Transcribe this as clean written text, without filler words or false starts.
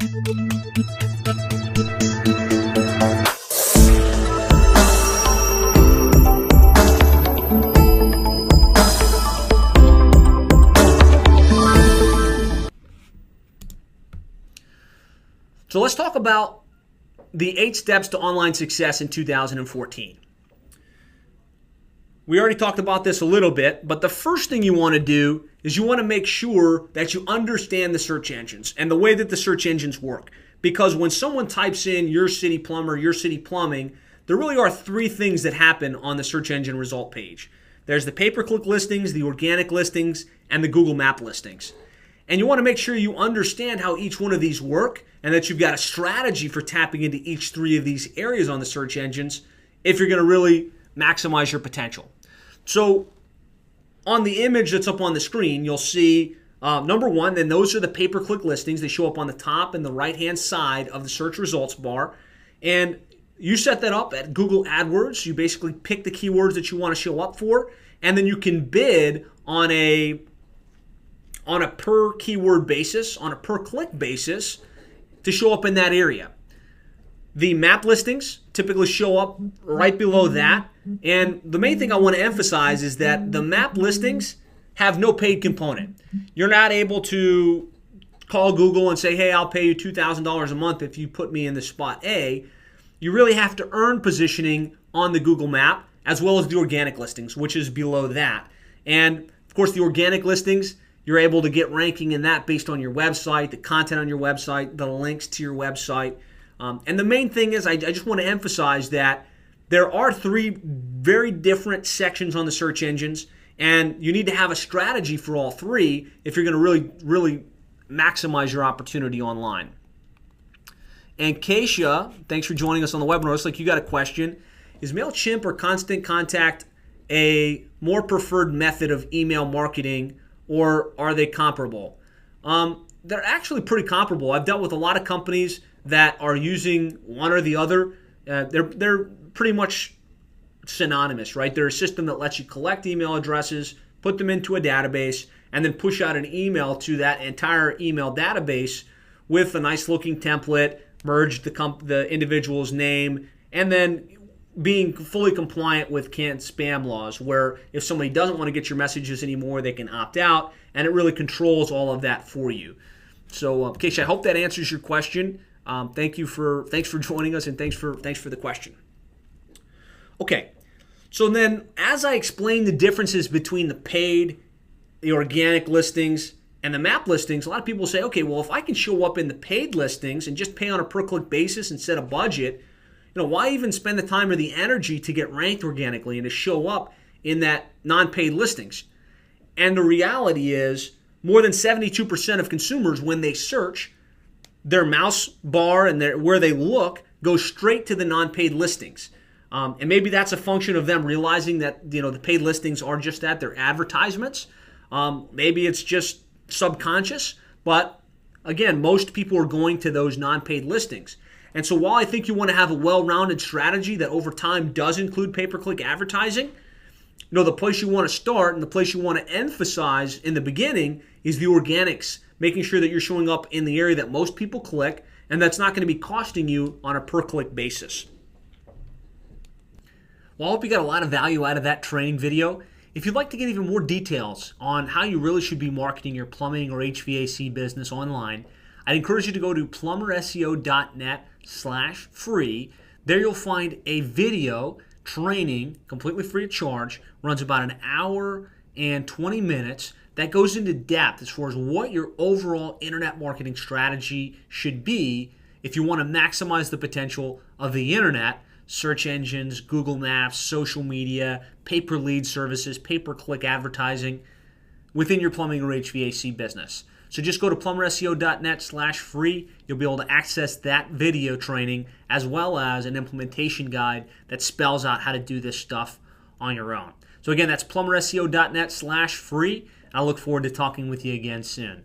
So let's talk about the 8 steps to online success in 2014. We already talked about this a little bit, but the first thing you want to do is you want to make sure that you understand the search engines and the way that the search engines work. Because when someone types in your city plumber, your city plumbing, there really are 3 things that happen on the search engine result page. There's the pay-per-click listings, the organic listings, and the Google Map listings. And you want to make sure you understand how each one of these work and that you've got a strategy for tapping into each 3 of these areas on the search engines if you're going to really maximize your potential. So on the image that's up on the screen, you'll see number 1, then those are the pay-per-click listings. They show up on the top and the right-hand side of the search results bar. And you set that up at Google AdWords. You basically pick the keywords that you want to show up for, and then you can bid on a per keyword basis, on a per click basis to show up in that area. The map listings typically show up right below that. And the main thing I want to emphasize is that the map listings have no paid component. You're not able to call Google and say, hey, I'll pay you $2,000 a month if you put me in the spot A. You really have to earn positioning on the Google map as well as the organic listings, which is below that. And of course, the organic listings, you're able to get ranking in that based on your website, the content on your website, the links to your website. And the main thing is I just want to emphasize that there are 3 very different sections on the search engines, and you need to have a strategy for all 3 if you're going to really maximize your opportunity online. And Keisha, thanks for joining us on the webinar. Looks like you got a question. Is MailChimp or Constant Contact a more preferred method of email marketing, or are they comparable? They're actually pretty comparable. I've dealt with a lot of companies that are using one or the other. They're pretty much synonymous, right? They're a system that lets you collect email addresses, put them into a database, and then push out an email to that entire email database with a nice looking template, merge the individual's name, and then being fully compliant with canned spam laws, where if somebody doesn't want to get your messages anymore, they can opt out, and it really controls all of that for you. So, Keisha, I hope that answers your question. Thanks for joining us, and thanks for the question. Okay, so then as I explain the differences between the paid, the organic listings, and the map listings, a lot of people say, okay, well, if I can show up in the paid listings and just pay on a per-click basis and set a budget, why even spend the time or the energy to get ranked organically and to show up in that non-paid listings? And the reality is more than 72% of consumers, when they search, their mouse bar and where they look goes straight to the non-paid listings. And maybe that's a function of them realizing that the paid listings are just that, they're advertisements. Maybe it's just subconscious, but again, most people are going to those non-paid listings. And so while I think you want to have a well-rounded strategy that over time does include pay-per-click advertising, the place you want to start and the place you want to emphasize in the beginning is the organics, making sure that you're showing up in the area that most people click, and that's not going to be costing you on a per-click basis. Well, I hope you got a lot of value out of that training video. If you'd like to get even more details on how you really should be marketing your plumbing or HVAC business online, I'd encourage you to go to plumberseo.net/free. There you'll find a video training, completely free of charge, runs about an hour and 20 minutes, that goes into depth as far as what your overall internet marketing strategy should be if you want to maximize the potential of the internet, search engines, Google Maps, social media, pay-per-lead services, pay-per-click advertising within your plumbing or HVAC business. So just go to plumberseo.net/free. You'll be able to access that video training as well as an implementation guide that spells out how to do this stuff on your own. So again, that's plumberseo.net/free. I look forward to talking with you again soon.